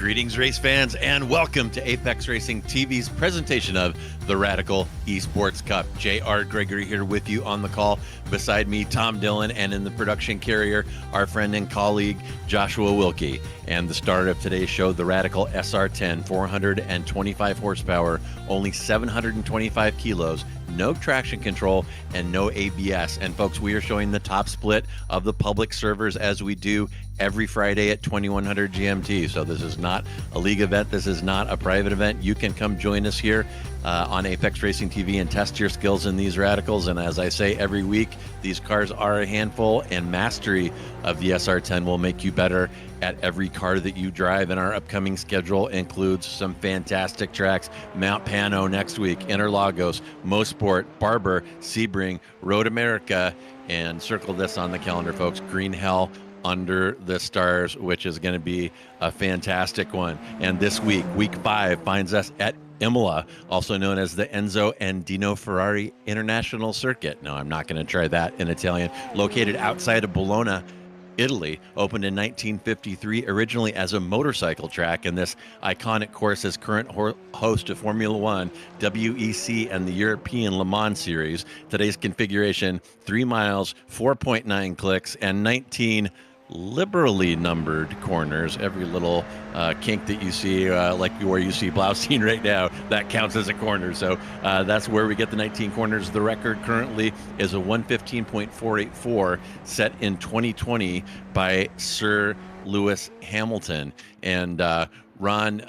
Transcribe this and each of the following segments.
Greetings, race fans, and welcome to Apex Racing TV's presentation of the Radical Esports Cup. J.R. Gregory here with you on the call. Beside me, Tom Dillon, and in the production carrier, our friend and colleague, Joshua Wilkie. And the start of today's show, the Radical SR10, 425 horsepower, only 725 kilos, no traction control, and no ABS. And folks, we are showing the top split of the public servers as we do every Friday at 2100 GMT. So this is not a league event. This is not a private event. You can come join us here on Apex Racing TV and test your skills in these radicals. And as I say every week, these cars are a handful, and mastery of the SR10 will make you better at every car that you drive. And our upcoming schedule includes some fantastic tracks: Mount Pano next week, Interlagos, Mosport, Barber, Sebring, Road America, and circle this on the calendar, folks, Green Hell Under the Stars, which is going to be a fantastic one. And this week, week 5, finds us at Imola, also known as the Enzo and Dino Ferrari International Circuit. No, I'm not going to try that in Italian. Located outside of Bologna, Italy, opened in 1953, originally as a motorcycle track, and this iconic course is current host of Formula One, WEC, and the European Le Mans Series. Today's configuration: 3 miles, 4.9 clicks, and 19 liberally numbered corners. Every little kink that you see, like where you see Blaustein right now, that counts as a corner. So that's where we get the 19 corners. The record currently is a 115.484 set in 2020 by Sir Lewis Hamilton. And Ron,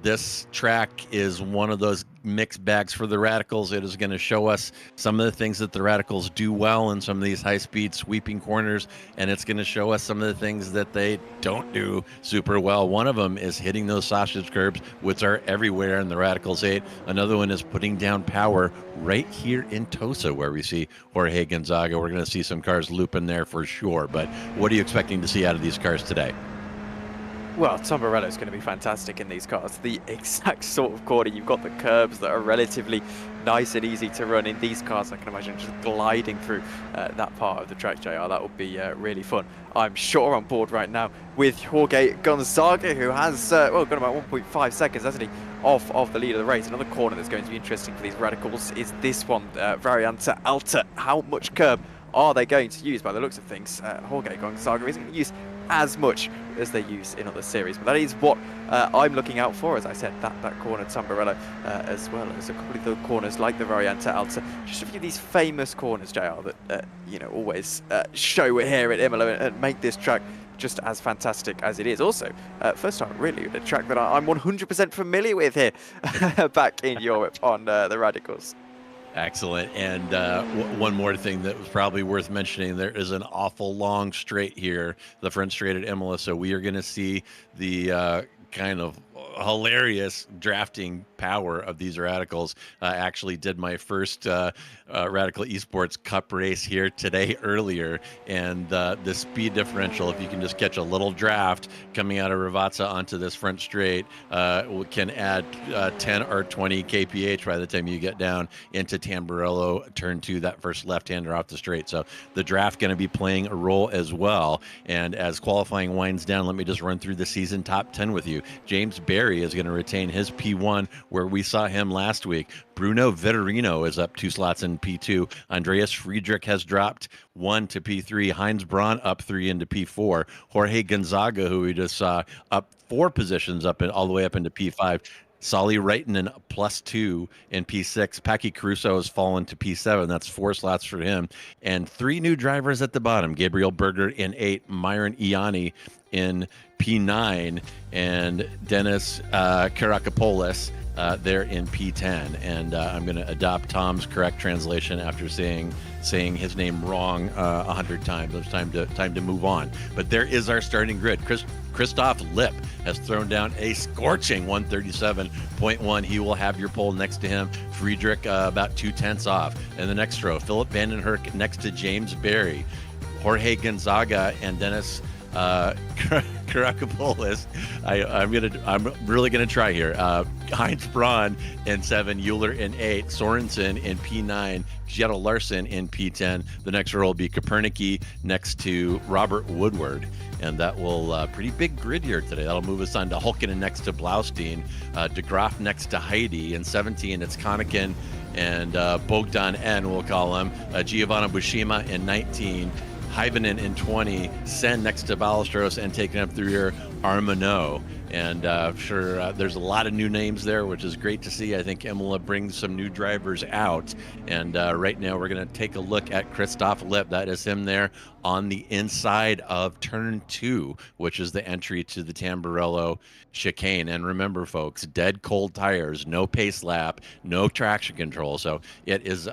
this track is one of those mixed bags for the Radicals. It is going to show us some of the things that the Radicals do well in some of these high-speed sweeping corners, and it's going to show us some of the things that they don't do super well. One of them is hitting those sausage curbs, which are everywhere in the Radicals 8. Another one is putting down power right here in Tosa, where we see Jorge Gonzaga. We're going to see some cars looping there for sure, but what are you expecting to see out of these cars today? Well, Tom Morello's going to be fantastic in these cars. The exact sort of corner. You've got the curbs that are relatively nice and easy to run in these cars. I can imagine just gliding through that part of the track, JR. That would be really fun. I'm sure on board right now with Jorge Gonzaga, who has well, got about 1.5 seconds, hasn't he, off the lead of the race. Another corner that's going to be interesting for these Radicals is this one, Variante Alta. How much curb are they going to use? By the looks of things, Jorge Gonzaga isn't going to use as much as they use in other series, but that is what I'm looking out for. As I said, that corner, Tamburello, as well as a couple of the corners like the Variante Alta. Just a few of these famous corners, JR, that you know, always show here at Imola and make this track just as fantastic as it is. Also, first time really a track that I'm 100% familiar with here back in Europe on the Radicals. Excellent. And one more thing that was probably worth mentioning, there is an awful long straight here, the front straight at Imola. So we are going to see the kind of hilarious drafting power of these Radicals. Actually did my first Radical Esports Cup race here today earlier, and the speed differential, if you can just catch a little draft coming out of Ravazza onto this front straight, can add 10 or 20 kph by the time you get down into Tamburello turn 2, that first left-hander off the straight. So the draft going to be playing a role as well. And as qualifying winds down, let me just run through the season top 10 with you. James Barry is going to retain his P1 where we saw him last week. Bruno Vitorino is up 2 slots in P2. Andreas Friedrich has dropped 1 to P3. Heinz Braun up 3 into P4. Jorge Gonzaga, who we just saw, up 4 positions up and all the way up into P5. Solly Reitinen +2 in P6. Paki Caruso has fallen to P7. That's 4 slots for him. And 3 new drivers at the bottom. Gabriel Berger in 8. Myron Ianni in P9. And Dennis Karakopoulos there in P10. And I'm going to adopt Tom's correct translation after saying his name wrong 100 times. It's time to move on. But there is our starting grid. Christoph Lipp has thrown down a scorching 137.1. He will have your pole next to him. Friedrich about 0.2 off. In the next row, Philip Vandenherk next to James Barry. Jorge Gonzaga and Dennis Karakopoulos. I'm really gonna try here. Heinz Braun in 7, Euler in 8, Sorensen in P9, Jetta Larson in P10. The next row will be Kopernicki next to Robert Woodward. And that will pretty big grid here today. That'll move us on to Hulkinen next to Blaustein, De Graaf next to Heidi. In 17, it's Konnikin and Bogdan N, we'll call him. Giovanna Bushima in 19, Hyvenin in 20, Sen next to Ballesteros, and taking up through here Armano. And sure, there's a lot of new names there, which is great to see. I think Imola brings some new drivers out. And right now we're going to take a look at Christoph Lipp. That is him there on the inside of turn 2, which is the entry to the Tamburello chicane. And remember, folks, dead cold tires, no pace lap, no traction control. So it is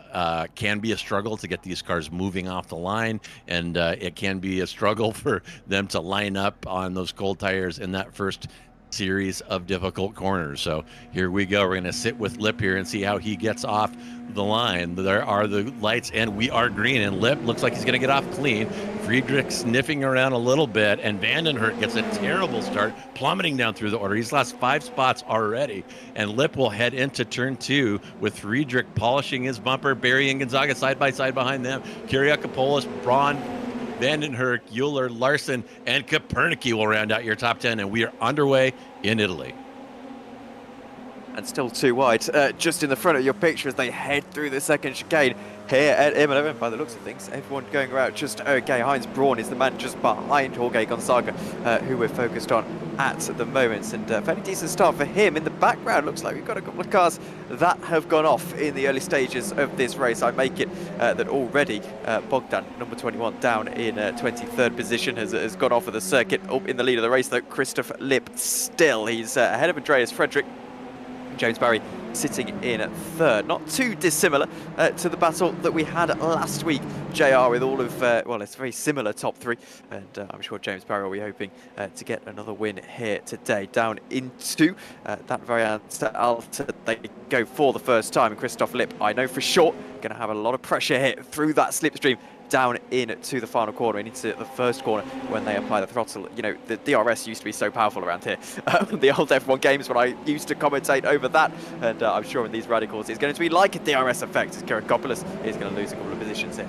can be a struggle to get these cars moving off the line, and it can be a struggle for them to line up on those cold tires in that first series of difficult corners. So here we go. We're going to sit with Lipp here and see how he gets off the line. There are the lights, and we are green, and Lipp looks like he's going to get off clean. Friedrich sniffing around a little bit, and Vandenhert gets a terrible start, plummeting down through the order. He's lost 5 spots already, and Lipp will head into turn 2 with Friedrich polishing his bumper. Barry and Gonzaga side by side behind them. Kyriakopoulos, Braun, Vandenhert, Euler, Larson, and Kopernicki will round out your top 10, and we are underway in Italy. And still too wide, just in the front of your picture as they head through the second chicane here at Imola. By the looks of things, everyone going around just okay. Heinz Braun is the man just behind Jorge Gonzaga, who we're focused on at the moment. And a fairly decent start for him. In the background, looks like we've got a couple of cars that have gone off in the early stages of this race. I make it that already Bogdan, number 21, down in 23rd position, has gone off of the circuit. Up in the lead of the race, though, Christoph Lipp still. He's ahead of Andreas Frederick. James Barry sitting in 3rd. Not too dissimilar to the battle that we had last week, JR, with all of, well, it's a very similar top 3, and I'm sure James Barry will be hoping to get another win here today. Down into that variant Alta they go for the first time, and Christoph Lipp, I know for sure, going to have a lot of pressure here through that slipstream down into the final corner and into the first corner when they apply the throttle. You know, the DRS used to be so powerful around here. The old F1 games when I used to commentate over that, and I'm sure in these radicals it's going to be like a DRS effect as Kyriakopoulos is going to lose a couple of positions here.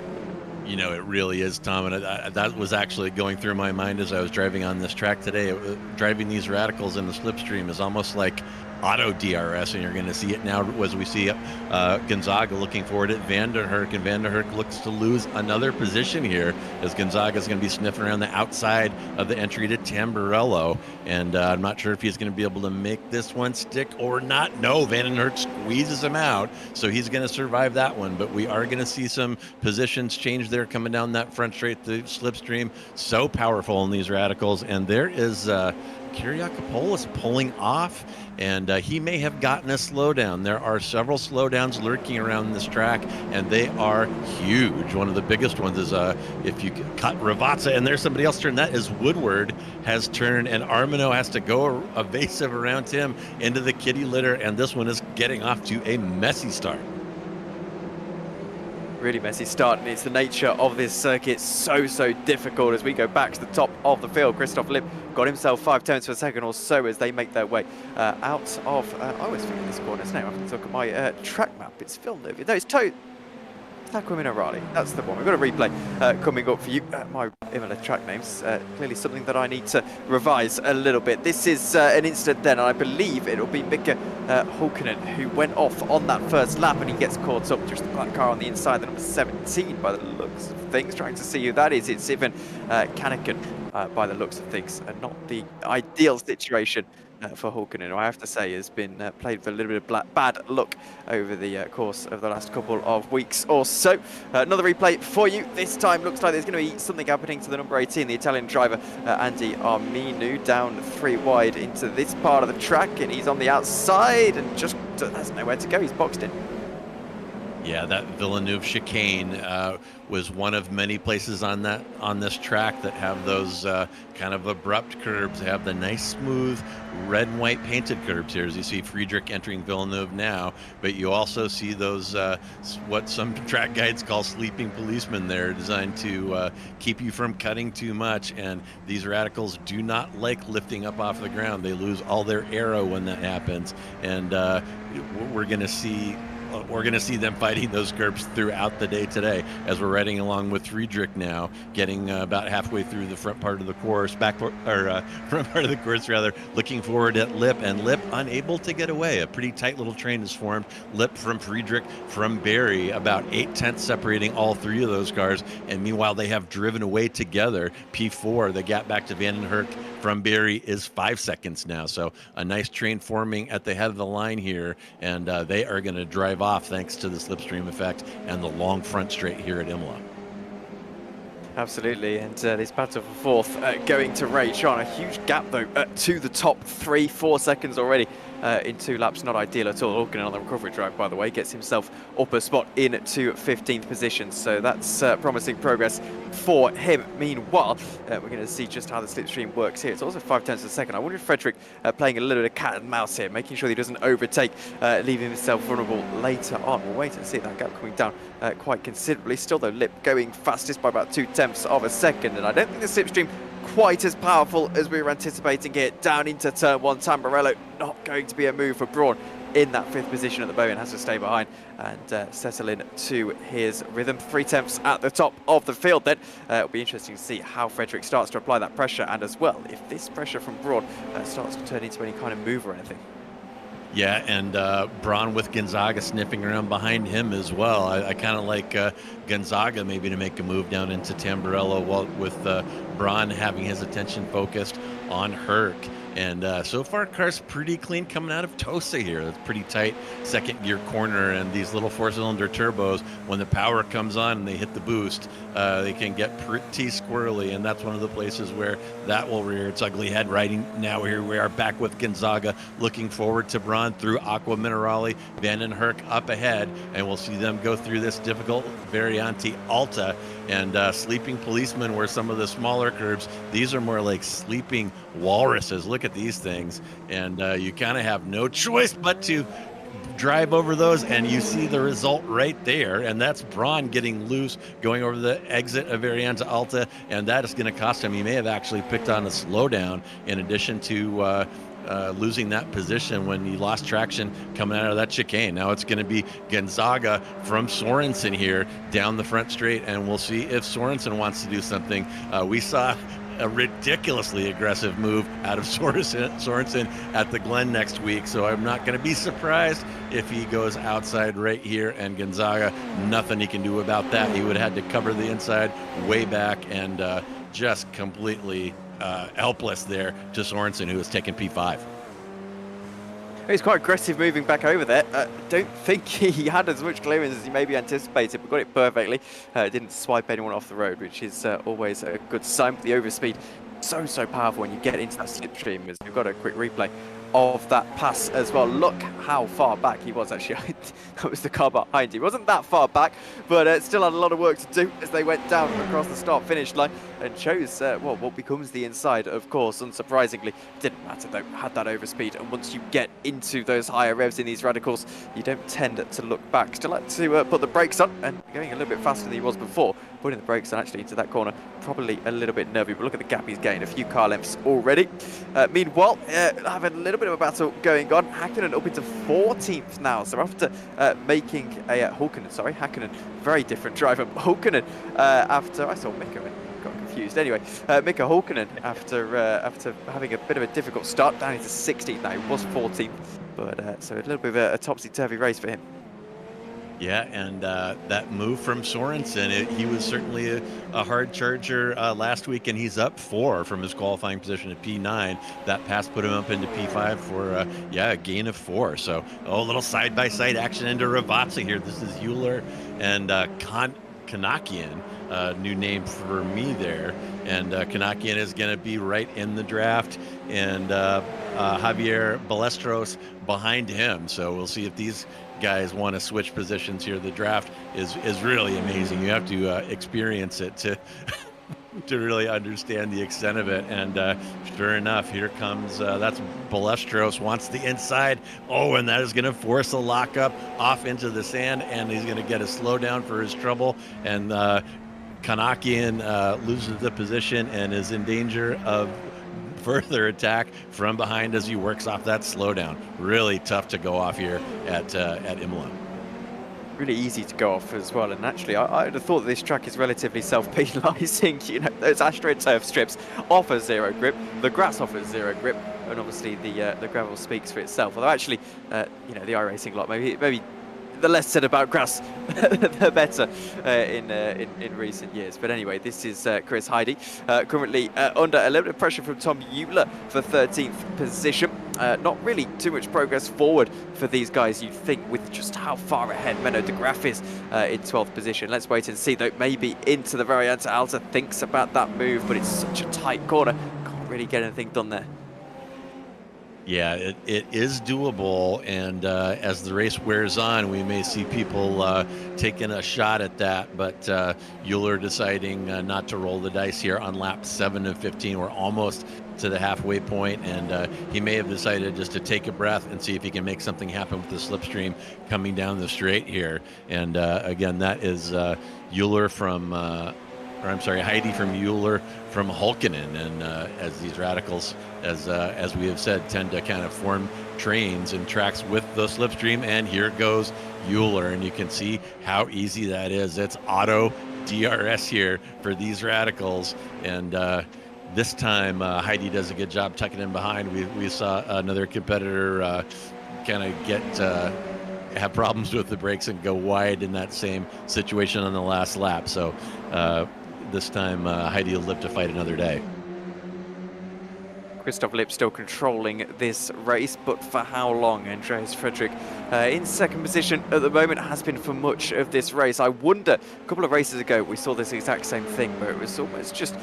You know, it really is, Tom, and that was actually going through my mind as I was driving on this track today. Driving these radicals in the slipstream is almost like auto DRS, and you're going to see it now as we see Gonzaga looking forward at Vandenhert, and Vandenhert looks to lose another position here as Gonzaga is going to be sniffing around the outside of the entry to Tamburello, and I'm not sure if he's going to be able to make this one stick or not. No, Vandenhert squeezes him out, so he's going to survive that one, but we are going to see some positions change there coming down that front straight. The slipstream so powerful in these radicals, and there is Kyriakopoulos pulling off, and he may have gotten a slowdown. There are several slowdowns lurking around this track, and they are huge. One of the biggest ones is if you cut Ravazza, and there's somebody else turned. That is Woodward has turned, and Armano has to go evasive around him into the kitty litter, and this one is getting off to a messy start. Really messy start, and it's the nature of this circuit, so difficult as we go back to the top of the field. Christoph Lipp got himself 5 turns per second or so as they make their way out of, I always forget this corner's name, I have to look at my track map, it's Villeneuve, no, it's Taquaminerali, that's the one. We've got a replay coming up for you. My Imola track names, clearly something that I need to revise a little bit. This is an incident then, and I believe it'll be Mika Hulkinen who went off on that first lap, and he gets caught up, just the black car on the inside, the number 17 by the looks of things. Trying to see who that is. It's Ivan Kanikin by the looks of things, and not the ideal situation for Hulkinen, I have to say, has been played with a little bit of bad luck over the course of the last couple of weeks or so. Another replay for you. This time looks like there's going to be something happening to the number 18, the Italian driver, Andy Arminu, down 3 wide into this part of the track, and he's on the outside and just has nowhere to go. He's boxed in. Yeah, that Villeneuve chicane was one of many places on this track that have those kind of abrupt curbs. They have the nice, smooth, red and white painted curbs here, as you see Friedrich entering Villeneuve now. But you also see those what some track guides call sleeping policemen there, designed to keep you from cutting too much. And these radicals do not like lifting up off the ground. They lose all their aero when that happens, and we're going to see. We're going to see them fighting those curbs throughout the day today, as we're riding along with Friedrich now, getting about halfway through the front part of the course, front part of the course rather, looking forward at Lip, and Lip unable to get away. A pretty tight little train is formed. Lip from Friedrich from Barry, about 8/10 separating all three of those cars, and meanwhile they have driven away together. P4, the gap back to Van den Herk from Barry is 5 seconds now, so a nice train forming at the head of the line here, and they are going to drive off thanks to the slipstream effect and the long front straight here at Imola. Absolutely, and this battle for fourth going to rage on. A huge gap though to the top 3-4 seconds already in 2 laps. Not ideal at all. Organ on the recovery drive, by the way, gets himself up a spot into 15th position, so that's promising progress for him. Meanwhile, we're going to see just how the slipstream works here. It's also 0.5 of a second. I wonder if Frederick playing a little bit of cat and mouse here, making sure he doesn't overtake, leaving himself vulnerable later on. We'll wait and see that gap coming down quite considerably. Still though, Lip going fastest by about 0.2 of a second, and I don't think the slipstream quite as powerful as we were anticipating here. Down into turn 1, Tamburello not going to be a move for Braun in that 5th position at the moment, has to stay behind and settle in to his rhythm. 0.3 at the top of the field then. It'll be interesting to see how Frederick starts to apply that pressure, and as well if this pressure from Braun starts to turn into any kind of move or anything. Yeah, and Braun with Gonzaga sniffing around behind him as well. I kind of like Gonzaga maybe to make a move down into Tamburello, with Braun having his attention focused on Herc. And so far, car's pretty clean coming out of Tosa here. That's pretty tight second gear corner, and these little 4-cylinder turbos, when the power comes on and they hit the boost, they can get pretty squirrely, and that's one of the places where that will rear its ugly head. Riding now, here we are back with Gonzaga, looking forward to Braun through Aqua Minerale, Van den Herk up ahead, and we'll see them go through this difficult Variante Alta, and sleeping policemen were some of the smaller curbs. These are more like sleeping walruses. Look at these things, and you kind of have no choice but to drive over those, and you see the result right there, and that's Braun getting loose, going over the exit of Variante Alta, and that is going to cost him. He may have actually picked on a slowdown in addition to losing that position when he lost traction coming out of that chicane. Now it's going to be Gonzaga from Sorensen here down the front straight, and we'll see if Sorensen wants to do something. We saw a ridiculously aggressive move out of Sorensen at the Glen next week, so I'm not going to be surprised if he goes outside right here, and Gonzaga, nothing he can do about that. He would have had to cover the inside way back, and just completely helpless there to Sorensen, who has taken P5. He's quite aggressive moving back over there. Don't think he had as much clearance as he maybe anticipated, but got it perfectly. Didn't swipe anyone off the road, which is always a good sign. The overspeed, so powerful when you get into that slipstream. As we've got a quick replay of that pass as well. Look how far back he was actually. That was the car behind him. He wasn't that far back, but still had a lot of work to do as they went down across the start-finish line and chose well, what becomes the inside, of course. Unsurprisingly, didn't matter though, had that overspeed, and once you get into those higher revs in these radicals, you don't tend to look back. Still like to put the brakes on, and going a little bit faster than he was before, putting the brakes on actually into that corner, probably a little bit nervy, but look at the gap he's gained, a few car lengths already. Meanwhile, having a little bit of a battle going on. Hakkinen up into 14th now, so after making a Hakkinen, very different driver. Hakkinen after, I saw Mika, got confused. Anyway, Mika Hakkinen after having a bit of a difficult start, down into 16th now. He was 14th, but so a little bit of a topsy-turvy race for him. Yeah, and that move from Sorensen, he was certainly a hard charger last week, and he's up 4 from his qualifying position at P9. That pass put him up into P5 for, a gain of 4. So, a little side-by-side action into Ravazza here. This is Euler and Kanakian new name for me there. And Kanakian is going to be right in the draft, and Javier Balestros behind him. So we'll see if these guys want to switch positions here. The draft is really amazing. You have to experience it to to really understand the extent of it. And sure enough, here comes that's Balestros wants the inside. Oh, and that is going to force a lockup off into the sand, and he's going to get a slowdown for his trouble. And Kanakian loses the position and is in danger of further attack from behind as he works off that slowdown. Really tough to go off here at Imola. Really easy to go off as well, and actually I'd have thought that this track is relatively self-penalising. You know, those AstroTurf strips offer zero grip, the grass offers zero grip, and obviously the gravel speaks for itself. Although actually, you know, the iRacing lot, maybe the less said about grass, the better in recent years. But anyway, this is Chris Heide, currently under a little bit of pressure from Tom Euler for 13th position. Not really too much progress forward for these guys, you'd think, with just how far ahead Menno de Graaf is in 12th position. Let's wait and see, though. Maybe into the variante. Alta thinks about that move, but it's such a tight corner. Can't really get anything done there. Yeah, it is doable, and as the race wears on, we may see people taking a shot at that, but Euler deciding not to roll the dice here on lap 7 of 15. We're almost to the halfway point, and he may have decided just to take a breath and see if he can make something happen with the slipstream coming down the straight here. And again, that is Euler from... or I'm sorry, Heide from Euler from Hulkinen. And as these radicals, as we have said, tend to kind of form trains and tracks with the slipstream. And here goes Euler, and you can see how easy that is. It's auto DRS here for these radicals. And this time, Heide does a good job tucking in behind. We saw another competitor kind of have problems with the brakes and go wide in that same situation on the last lap. So this time Heide will live to fight another day. Christoph Lipp still controlling this race, but for how long? Andreas Frederick in second position at the moment, has been for much of this race. I wonder, a couple of races ago we saw this exact same thing, where it was almost just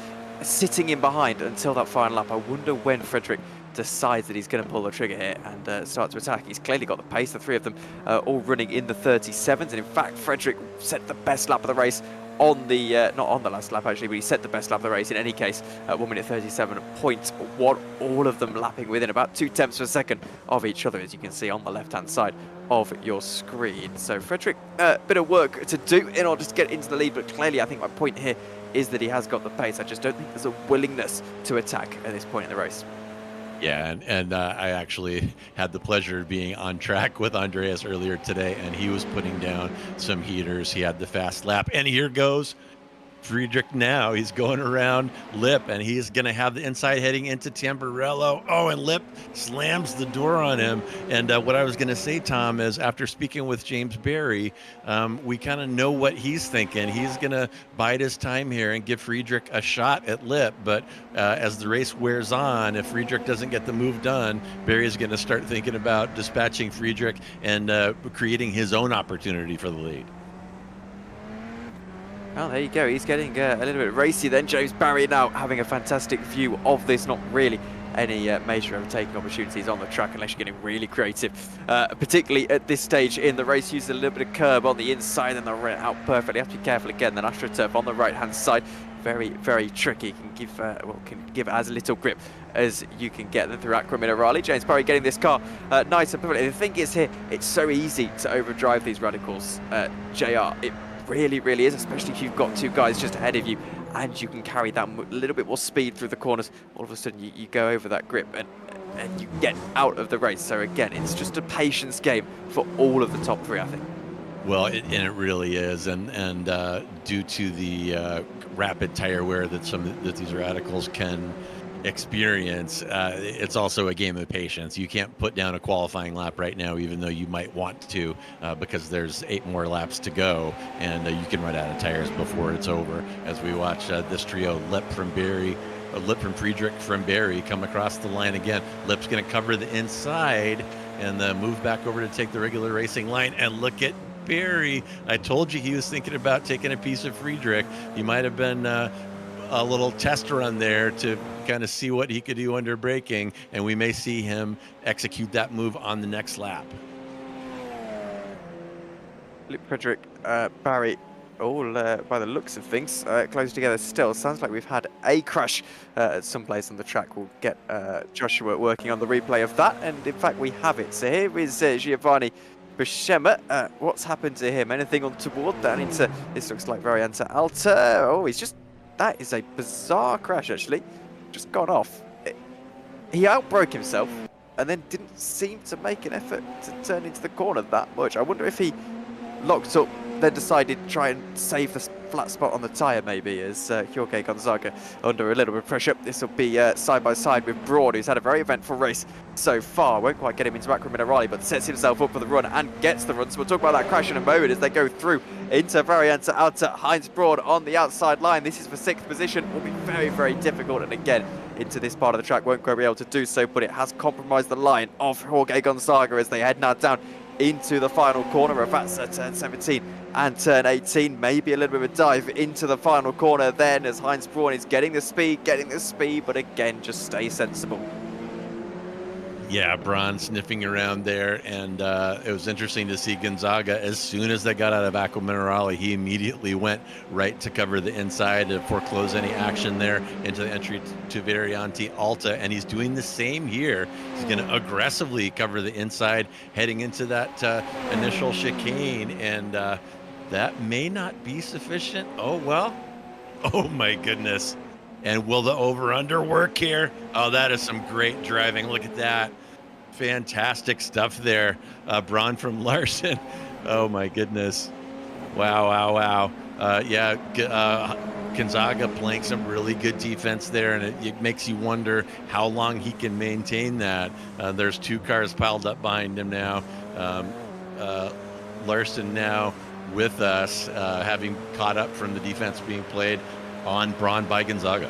sitting in behind until that final lap. I wonder when Frederick decides that he's going to pull the trigger here and start to attack. He's clearly got the pace, the three of them all running in the 37s, and in fact Frederick set the best lap of the race on the, not on the last lap actually, but he set the best lap of the race in any case at 1:37.1, all of them lapping within about 0.2 of a second of each other, as you can see on the left hand side of your screen. So Frederick, a bit of work to do in order to get into the lead, but clearly I think my point here is that he has got the pace. I just don't think there's a willingness to attack at this point in the race. Yeah, and I actually had the pleasure of being on track with Andreas earlier today, and he was putting down some heaters. He had the fast lap, and here goes Friedrich now. He's going around Lipp, and he's going to have the inside heading into Tamburello. Oh, and Lipp slams the door on him. And what I was going to say, Tom, is after speaking with James Barry, we kind of know what he's thinking. He's going to bide his time here and give Friedrich a shot at Lipp. But as the race wears on, if Friedrich doesn't get the move done, Barry is going to start thinking about dispatching Friedrich and creating his own opportunity for the lead. Well, there you go. He's getting a little bit racy then. James Barry now having a fantastic view of this. Not really any major overtaking opportunities on the track unless you're getting really creative. Particularly at this stage in the race, uses a little bit of curb on the inside and the out perfectly. Have to be careful again. Then AstroTurf on the right-hand side. Very, very tricky. Can give as little grip as you can get them through Aqua Minerale. James Barry getting this car nice and perfect. The thing is here, it's so easy to overdrive these radicals, JR. It really is, especially if you've got two guys just ahead of you and you can carry that little bit more speed through the corners. All of a sudden you go over that grip and you get out of the race. So again, it's just a patience game for all of the top three, I think. Well, and it really is, and due to the rapid tire wear that these radicals can experience, it's also a game of patience. You can't put down a qualifying lap right now, even though you might want to, because there's 8 more laps to go, and you can run out of tires before it's over. As we watch this trio, Lipp from Friedrich from Barry come across the line again. Lipp's going to cover the inside and move back over to take the regular racing line, and look at Barry. I told you he was thinking about taking a piece of Friedrich. He might have been a little test run there to kind of see what he could do under braking, and we may see him execute that move on the next lap. Luke Frederick, Barry, all by the looks of things, close together still. Sounds like we've had a crash at some place on the track. We'll get Joshua working on the replay of that, and in fact we have it. So here is Giovanni Buscema. What's happened to him? Anything untoward down into, this looks like Variante Alta. Oh, he's just, that is a bizarre crash actually. Just gone off. He outbroke himself and then didn't seem to make an effort to turn into the corner that much. I wonder if he locked up, then decided to try and save the flat spot on the tyre maybe, as Jorge Gonzaga under a little bit of pressure. This will be side by side with Braun, who's had a very eventful race so far. Won't quite get him into Acro Minerali, but sets himself up for the run and gets the run. So we'll talk about that crash in a moment as they go through into Variante Alta. Heinz Braun on the outside line. This is for 6th position. Will be very, very difficult. And again, into this part of the track, won't quite be able to do so, but it has compromised the line of Jorge Gonzaga as they head now down into the final corner of that turn 17 and turn 18. Maybe a little bit of a dive into the final corner then as Heinz Braun is getting the speed, but again, just stay sensible. Yeah, Braun sniffing around there, and it was interesting to see Gonzaga. As soon as they got out of Acqua Minerale, he immediately went right to cover the inside to foreclose any action there into the entry to Variante Alta, and he's doing the same here. He's going to aggressively cover the inside heading into that initial chicane, and that may not be sufficient. Oh, well. Oh, my goodness. And will the over-under work here? Oh, that is some great driving. Look at that. Fantastic stuff there. Braun from Larson. Oh, my goodness. Wow, wow, wow. Yeah, Gonzaga playing some really good defense there, and it makes you wonder how long he can maintain that. There's 2 cars piled up behind him now. Larson now with us, having caught up from the defense being played on Braun by Gonzaga.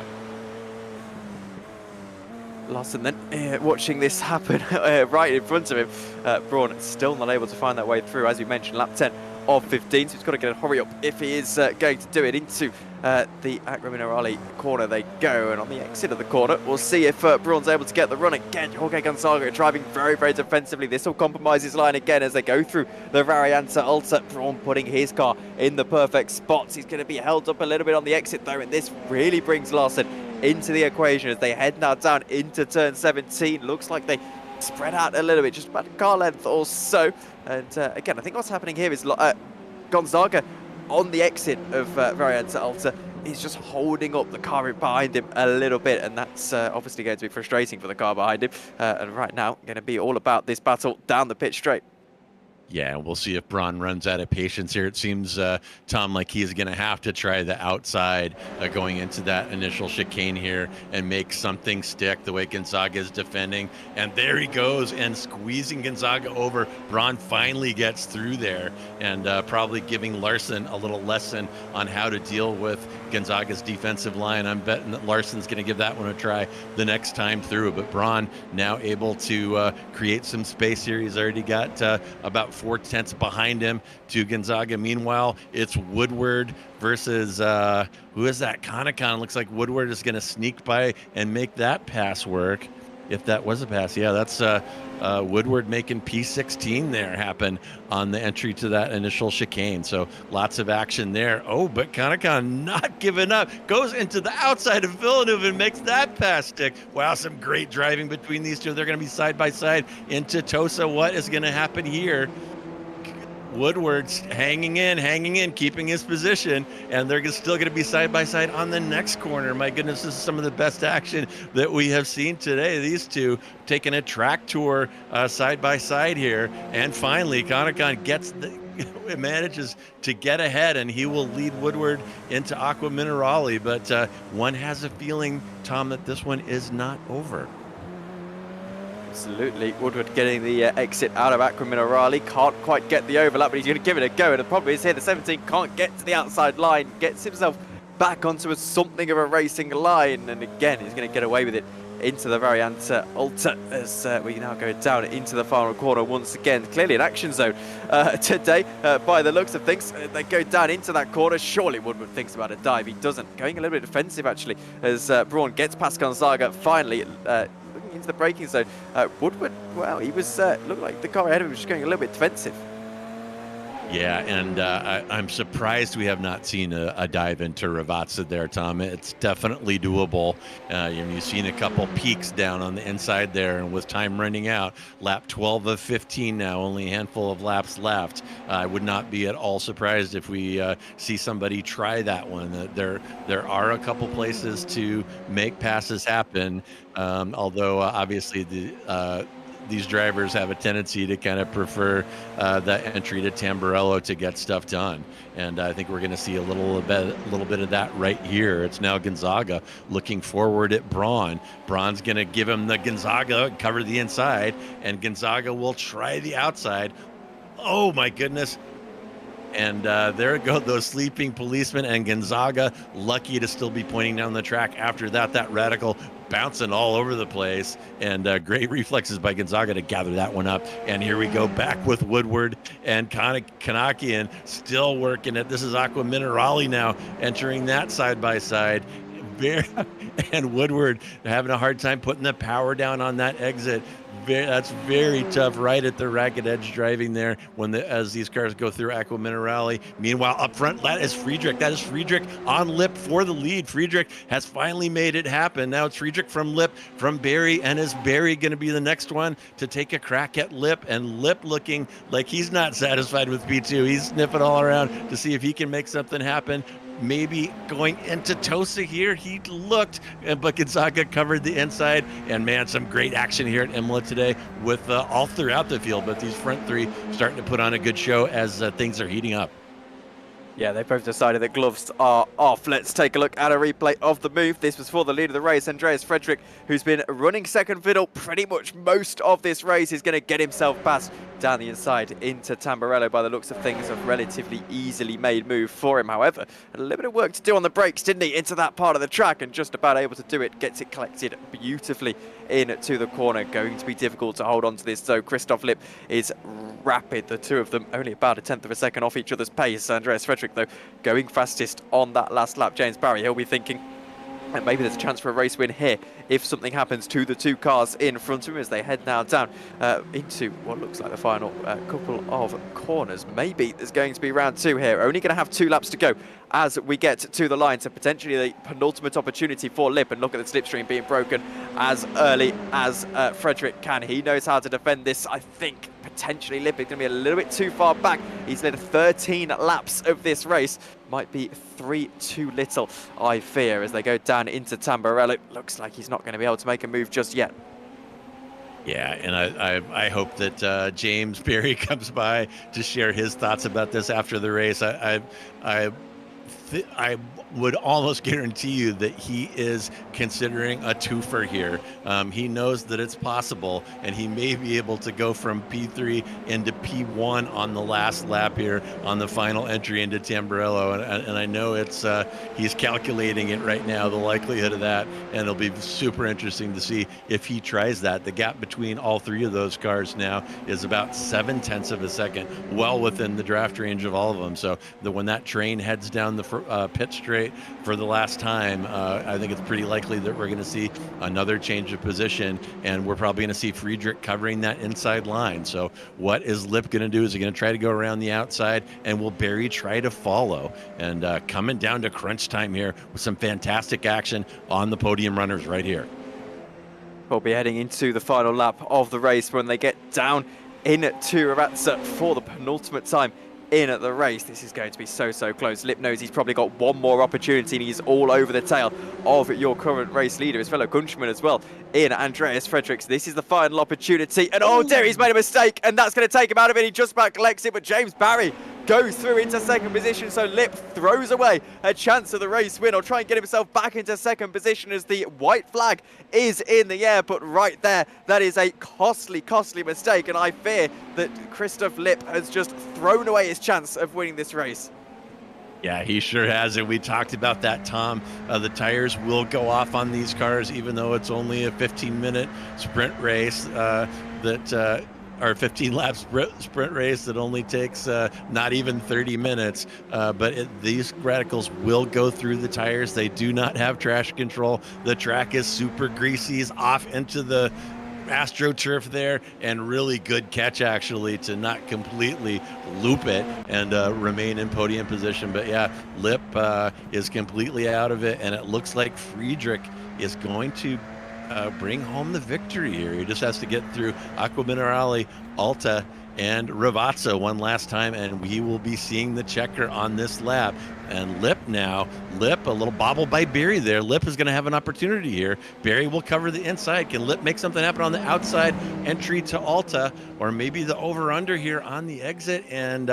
Larson then watching this happen right in front of him. Braun still not able to find that way through, as we mentioned, lap 10 of 15, so he's got to get a hurry up if he is going to do it. Into the Acqua Minerale corner they go, and on the exit of the corner we'll see if Braun's able to get the run again. Jorge Gonzaga driving very, very defensively. This will compromise his line again as they go through the Variante Alta. Braun putting his car in the perfect spots. He's going to be held up a little bit on the exit though, and this really brings Larson into the equation as they head now down into turn 17. Looks like they spread out a little bit, just about a car length or so. And again, I think what's happening here is Gonzaga on the exit of Variante Alta is just holding up the car behind him a little bit, and that's obviously going to be frustrating for the car behind him. And right now, going to be all about this battle down the pit straight. Yeah, we'll see if Braun runs out of patience here. It seems, Tom, like he's going to have to try the outside going into that initial chicane here and make something stick the way Gonzaga is defending. And there he goes and squeezing Gonzaga over. Braun finally gets through there and probably giving Larson a little lesson on how to deal with Gonzaga's defensive line. I'm betting that Larson's going to give that one a try the next time through. But Braun now able to create some space here. He's already got about 4/10 behind him to Gonzaga. Meanwhile, it's Woodward versus who is that? Conicon. Looks like Woodward is going to sneak by and make that pass work. If that was a pass, yeah, that's Woodward making P16 there happen on the entry to that initial chicane. So lots of action there. Oh, but Conicon not giving up. Goes into the outside of Villeneuve and makes that pass stick. Wow, some great driving between these two. They're going to be side by side into Tosa. What is going to happen here? Woodward's hanging in, keeping his position, and they're still going to be side by side on the next corner. My goodness, this is some of the best action that we have seen today. These two taking a track tour side by side here, and finally, Conicon manages to get ahead, and he will lead Woodward into Acqua Minerale. But one has a feeling, Tom, that this one is not over. Absolutely. Woodward getting the exit out of Acqua Minerale. Can't quite get the overlap, but he's going to give it a go. And the problem is here, the 17 can't get to the outside line. Gets himself back onto something of a racing line. And again, he's going to get away with it into the variant Alta as we now go down into the final corner once again. Clearly an action zone today by the looks of things. They go down into that corner. Surely Woodward thinks about a dive. He doesn't. Going a little bit defensive actually as Braun gets past Gonzaga finally. Looking into the braking zone. Woodward, well, he was looked like the car ahead of him was just going a little bit defensive. Yeah, and I'm surprised we have not seen a dive into Ravazza there, Tom. It's definitely doable. You've seen a couple peaks down on the inside there, and with time running out, lap 12 of 15 now, only a handful of laps left. I would not be at all surprised if we see somebody try that one. There are a couple places to make passes happen, although obviously these drivers have a tendency to kind of prefer the entry to Tamburello to get stuff done. And I think we're going to see a little bit of that right here. It's now Gonzaga looking forward at Braun. Braun's going to give him the Gonzaga, cover the inside, and Gonzaga will try the outside. Oh, my goodness. And there go those sleeping policemen, and Gonzaga lucky to still be pointing down the track after that. That Radical bouncing all over the place, and great reflexes by Gonzaga to gather that one up. And here we go back with Woodward and Kanakian still working it. This is Aqua Minerale now entering that side by side. And Woodward having a hard time putting the power down on that exit. That's very tough right at the ragged edge driving there as these cars go through Aqua Minerale. Meanwhile, up front, that is Friedrich on Lip for the lead. Friedrich has finally made it happen. Now it's Friedrich from Lip, from Barry, and is Barry going to be the next one to take a crack at Lip? And Lip looking like he's not satisfied with P2. He's sniffing all around to see if he can make something happen. Maybe going into Tosa here, he looked, but Gonzaga covered the inside. And man, some great action here at Imola today with all throughout the field, but these front three starting to put on a good show as things are heating up. Yeah, they both decided that gloves are off. Let's take a look at a replay of the move. This was for the lead of the race, Andreas Frederick, who's been running second fiddle pretty much most of this race. Is going to get himself past down the inside into Tamburello by the looks of things. A relatively easily made move for him. However, a little bit of work to do on the brakes, didn't he, into that part of the track, and just about able to do it. Gets it collected beautifully into the corner. Going to be difficult to hold on to this, though. Christoph Lipp is rapid, the two of them only about a tenth of a second off each other's pace. Andreas Frederick, though, going fastest on that last lap. James Barry, he'll be thinking, and maybe there's a chance for a race win here if something happens to the two cars in front of him as they head now down into what looks like the final couple of corners. Maybe there's going to be round two here. Only going to have 2 laps to go as we get to the line, so potentially the penultimate opportunity for Lip. And look at the slipstream being broken as early as Frederick can. He knows how to defend this. I think potentially Lip is going to be a little bit too far back. He's led 13 laps of this race. Might be 3 too little, I fear, as they go down into Tamburello. Looks like he's not going to be able to make a move just yet. Yeah, and I hope that James Berry comes by to share his thoughts about this after the race. I would almost guarantee you that he is considering a twofer here. He knows that it's possible, and he may be able to go from P3 into P1 on the last lap here on the final entry into Tamburello. And I know it's he's calculating it right now, the likelihood of that, and it'll be super interesting to see if he tries that. The gap between all 3 of those cars now is about 0.7 of a second, well within the draft range of all of them. So when that train heads down the pit straight for the last time, I think it's pretty likely that we're going to see another change of position, and we're probably going to see Friedrich covering that inside line. So what is Lip going to do? Is he going to try to go around the outside, and will Barry try to follow? And coming down to crunch time here with some fantastic action on the podium runners right here. We'll be heading into the final lap of the race when they get down into Ravazza for the penultimate time in at the race. This is going to be so close. Lip knows he's probably got one more opportunity, and he's all over the tail of your current race leader, his fellow countryman as well, in Andreas Fredericks. This is the final opportunity, and oh dear, he's made a mistake, and that's going to take him out of it. He just about collects it, but James Barry goes through into second position, so Lip throws away a chance of the race win, or try and get himself back into second position as the white flag is in the air. But right there, that is a costly mistake, and I fear that Christoph Lip has just thrown away his chance of winning this race. Yeah, he sure has. And we talked about that, Tom. The tires will go off on these cars, even though it's only a 15-minute sprint race or 15 lap sprint race that only takes not even 30 minutes. These radicals will go through the tires. They do not have traction control. The track is super greasy. He's off into the AstroTurf there, and really good catch actually to not completely loop it and remain in podium position. But yeah, Lip is completely out of it, and it looks like Friedrich is going to bring home the victory here. He just has to get through Aqua Minerale, Alta, and Ravazza one last time, and we will be seeing the checker on this lap. And Lip now, Lip, a little bobble by Barry there. Lip is going to have an opportunity here. Barry will cover the inside. Can Lip make something happen on the outside entry to Alta, or maybe the over-under here on the exit? And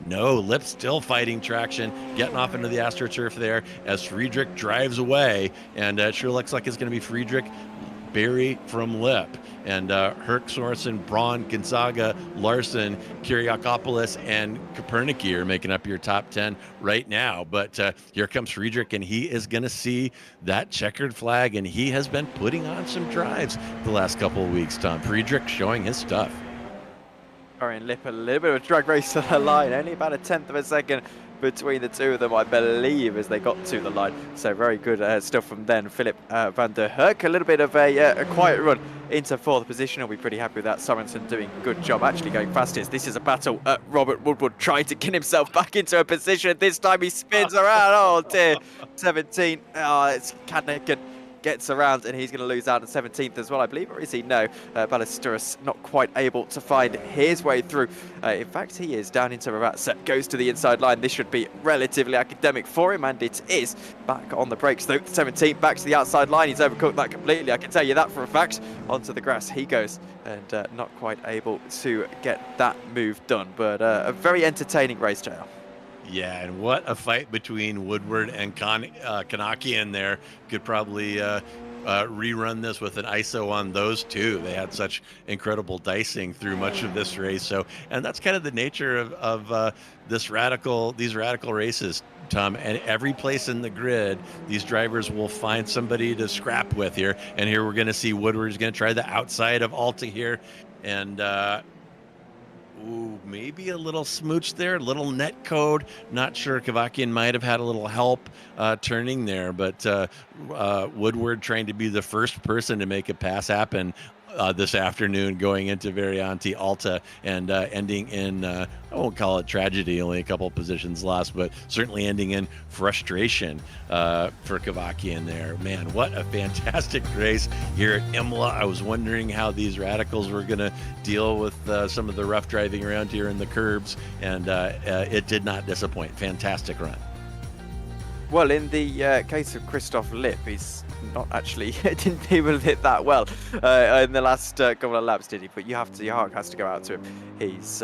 no, Lip still fighting traction, getting off into the AstroTurf there as Friedrich drives away. And it sure looks like it's going to be Friedrich, Barry from Lip, and Herc, Sorensen, Braun, Gonzaga, Larson, Kyriakopoulos, and Kopernicki are making up your top 10 right now. But here comes Friedrich, and he is going to see that checkered flag, and he has been putting on some drives the last couple of weeks, Tom. Friedrich showing his stuff. And Lip, a little bit of a drag race to the line, only about a tenth of a second between the two of them, I believe, as they got to the line. So very good stuff from then. Philip van der Herk, a little bit of a quiet run into fourth position. I'll be pretty happy with that. Sorensen doing a good job, actually going fastest. This is a battle. Robert Woodward trying to get himself back into a position. This time he spins around. Oh dear, 17. Oh, it's Canigan. Gets around, and he's going to lose out on 17th as well, I believe, or is he? No, Ballesteros not quite able to find his way through. In fact, he is down into Ravazza, goes to the inside line. This should be relatively academic for him, and it is. Back on the brakes though, 17th, back to the outside line. He's overcooked that completely, I can tell you that for a fact. Onto the grass he goes, and not quite able to get that move done, but a very entertaining race, JR. Yeah, and what a fight between Woodward and Kanaki in there. Could probably rerun this with an ISO on those two. They had such incredible dicing through much of this race. So, and that's kind of the nature of these radical races, Tom. And every place in the grid, these drivers will find somebody to scrap with here. And here we're going to see Woodward's going to try the outside of Alta here, and ooh, maybe a little smooch there, a little net code. Not sure. Kavakian might have had a little help turning there, but Woodward trying to be the first person to make a pass happen this afternoon, going into Varianti Alta, and ending in, I won't call it tragedy, only a couple of positions lost, but certainly ending in frustration for Kavakian there. Man, what a fantastic race here at Imola. I was wondering how these radicals were going to deal with some of the rough driving around here in the curbs, and it did not disappoint. Fantastic run. Well, in the case of Christoph Lip, he's not actually didn't even hit that well in the last couple of laps, did he? But your heart has to go out to him. He's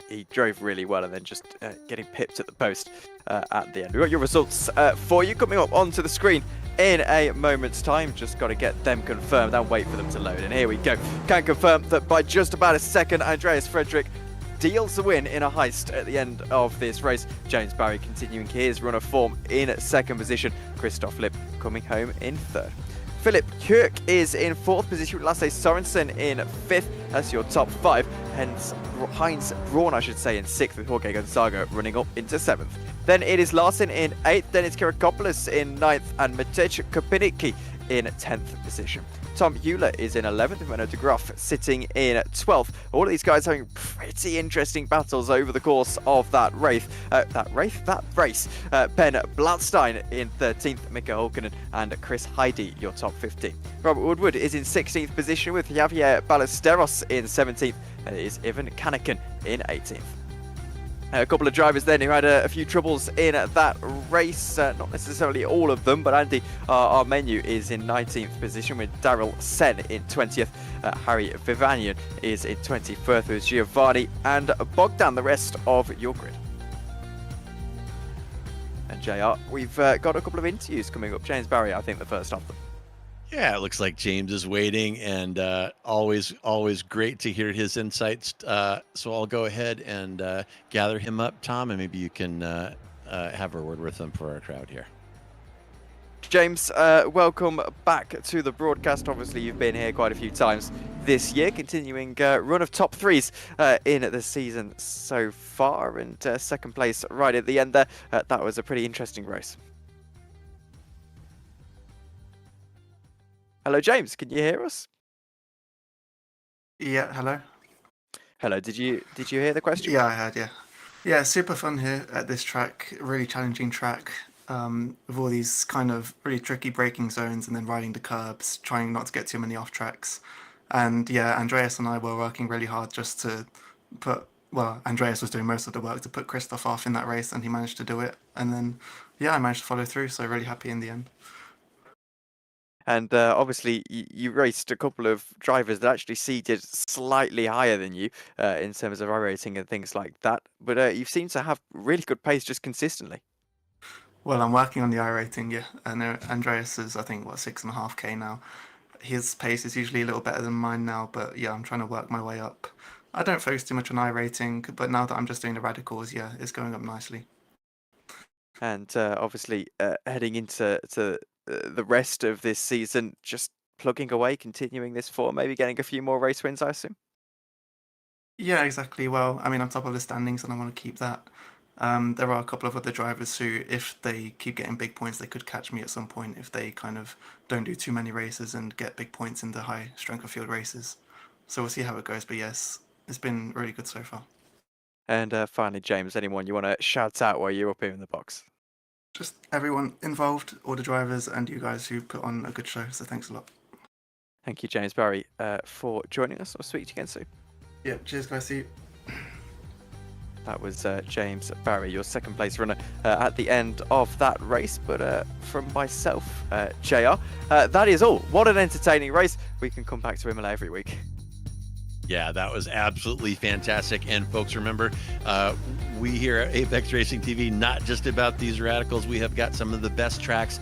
he drove really well, and then just getting pipped at the post at the end. We've got your results for you coming up onto the screen in a moment's time. Just got to get them confirmed and wait for them to load. And here we go. Can confirm that by just about a second, Andreas Frederick deals the win in a heist at the end of this race. James Barry continuing his run of form in second position. Christoph Lip coming home in third. Philip Kirk is in fourth position with Lasse Sorensen in fifth. That's your top five. Hence Heinz Braun, I should say, in sixth, with Jorge Gonzaga running up into seventh. Then it is Larson in eighth, Dennis Kyriakopoulos in ninth, and Matej Kopernicki in 10th position. Tom Euler is in 11th, with Menno de Graaf sitting in 12th. All of these guys having pretty interesting battles over the course of that race. Ben Bladstein in 13th, Mika Hulkinen and Chris Heidi, your top 15. Robert Woodward is in 16th position with Javier Ballesteros in 17th, and it is Ivan Kaniken in 18th. A couple of drivers then who had a few troubles in that race, not necessarily all of them, but Andy, our menu, is in 19th position with Daryl Sen in 20th. Harry Vivanian is in 21st with Giovanni and Bogdan, the rest of your grid. And JR, we've got a couple of interviews coming up. James Barry, I think, the first of them. Yeah, it looks like James is waiting, and always great to hear his insights. So I'll go ahead and gather him up, Tom, and maybe you can have a word with them for our crowd here. James, welcome back to the broadcast. Obviously, you've been here quite a few times this year, continuing run of top threes in the season so far, and second place right at the end there. That was a pretty interesting race. Hello, James. Can you hear us? Yeah, hello. Hello. Did you hear the question? Yeah, I heard, yeah. Yeah, super fun here at this track, really challenging track, with all these kind of really tricky braking zones and then riding the curbs, trying not to get too many off tracks. And yeah, Andreas and I were working really hard just to Andreas was doing most of the work to put Christoph off in that race, and he managed to do it. And then, yeah, I managed to follow through, so really happy in the end. And obviously, you raced a couple of drivers that actually seeded slightly higher than you in terms of iRacing and things like that. But you seem to have really good pace just consistently. Well, I'm working on the iRating, yeah. And Andreas is, I think, 6.5K now. His pace is usually a little better than mine now, but yeah, I'm trying to work my way up. I don't focus too much on iRating, but now that I'm just doing the radicals, yeah, it's going up nicely. And obviously, heading into the rest of this season, just plugging away, continuing this form, maybe getting a few more race wins, I assume. Yeah, exactly. Well, I mean, I'm top of the standings and I want to keep that. There are a couple of other drivers who, if they keep getting big points, they could catch me at some point if they kind of don't do too many races and get big points in the high strength of field races. So we'll see how it goes. But yes, it's been really good so far. And finally, James, anyone you want to shout out while you're up here in the box? Just everyone involved, all the drivers and you guys who put on a good show. So thanks a lot. Thank you, James Barry, for joining us. I'll speak to you again soon. Yeah, cheers guys. See you. That was James Barry, your second place runner at the end of that race. But from myself, JR, that is all. What an entertaining race. We can come back to Imola every week. Yeah, that was absolutely fantastic. And folks, remember, we here at Apex Racing TV, not just about these radicals. We have got some of the best tracks,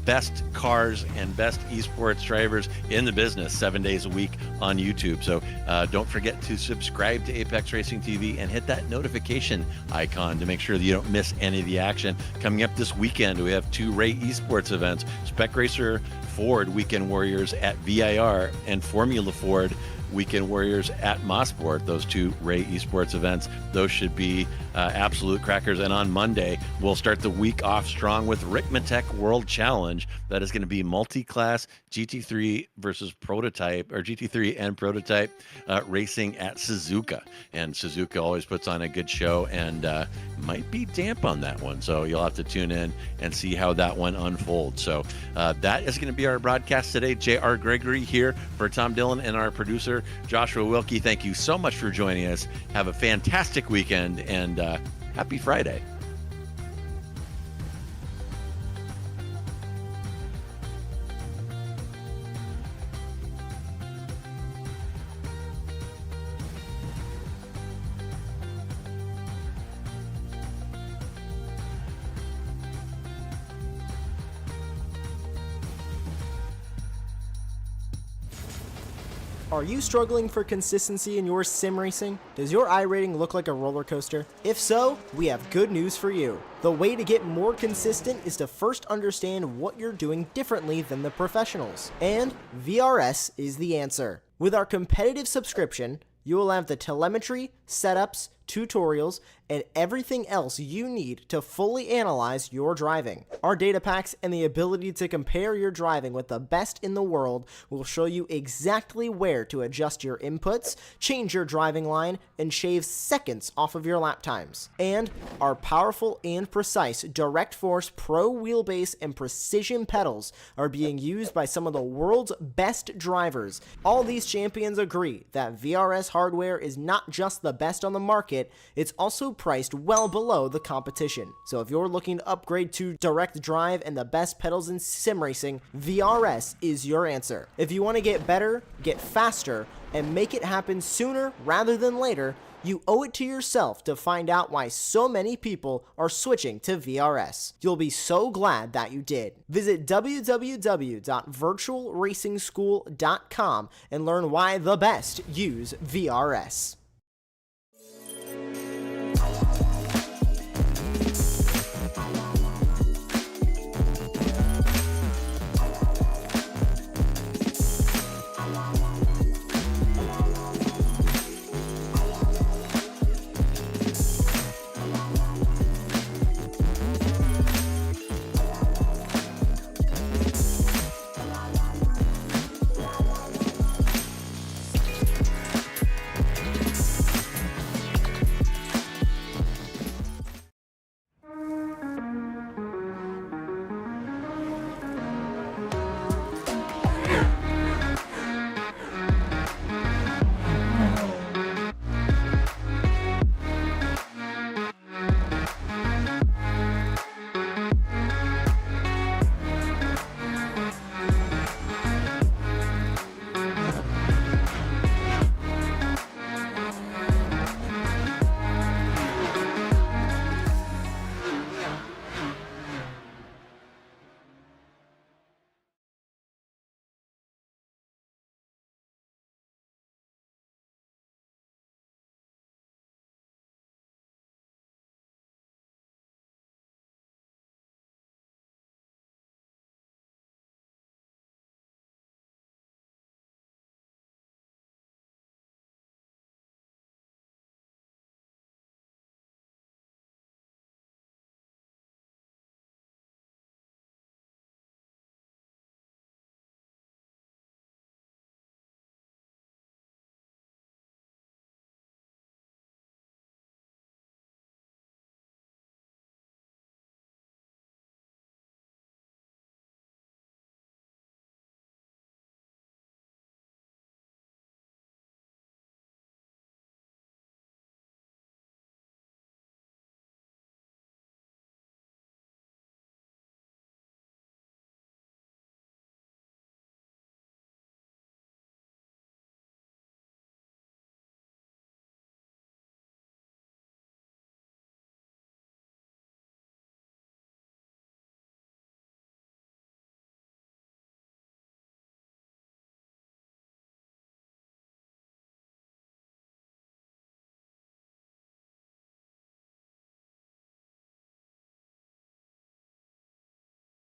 best cars, and best esports drivers in the business 7 days a week on YouTube. So don't forget to subscribe to Apex Racing TV and hit that notification icon to make sure that you don't miss any of the action. Coming up this weekend, we have 2 Ray Esports events, Spec Racer Ford Weekend Warriors at VIR and Formula Ford Weekend Warriors at Mosport, those 2 Ray Esports events. Those should be absolute crackers. And on Monday, we'll start the week off strong with Rikmatek World Challenge. That is going to be multi-class GT3 versus prototype, or GT3 and prototype racing at Suzuka. And Suzuka always puts on a good show and might be damp on that one. So you'll have to tune in and see how that one unfolds. So that is going to be our broadcast today. J.R. Gregory here for Tom Dillon and our producer, Joshua Wilkie. Thank you so much for joining us. Have a fantastic weekend and happy Friday. Are you struggling for consistency in your sim racing? Does your iRating look like a roller coaster? If so, we have good news for you. The way to get more consistent is to first understand what you're doing differently than the professionals. And VRS is the answer. With our competitive subscription, you will have the telemetry, setups, tutorials, and everything else you need to fully analyze your driving. Our data packs and the ability to compare your driving with the best in the world will show you exactly where to adjust your inputs, change your driving line, and shave seconds off of your lap times. And our powerful and precise Direct Force Pro wheelbase and precision pedals are being used by some of the world's best drivers. All these champions agree that VRS hardware is not just the best on the market, it's also priced well below the competition. So if you're looking to upgrade to direct drive and the best pedals in sim racing, VRS is your answer. If you want to get better, get faster, and make it happen sooner rather than later, you owe it to yourself to find out why so many people are switching to VRS. You'll be so glad that you did. Visit www.virtualracingschool.com and learn why the best use VRS.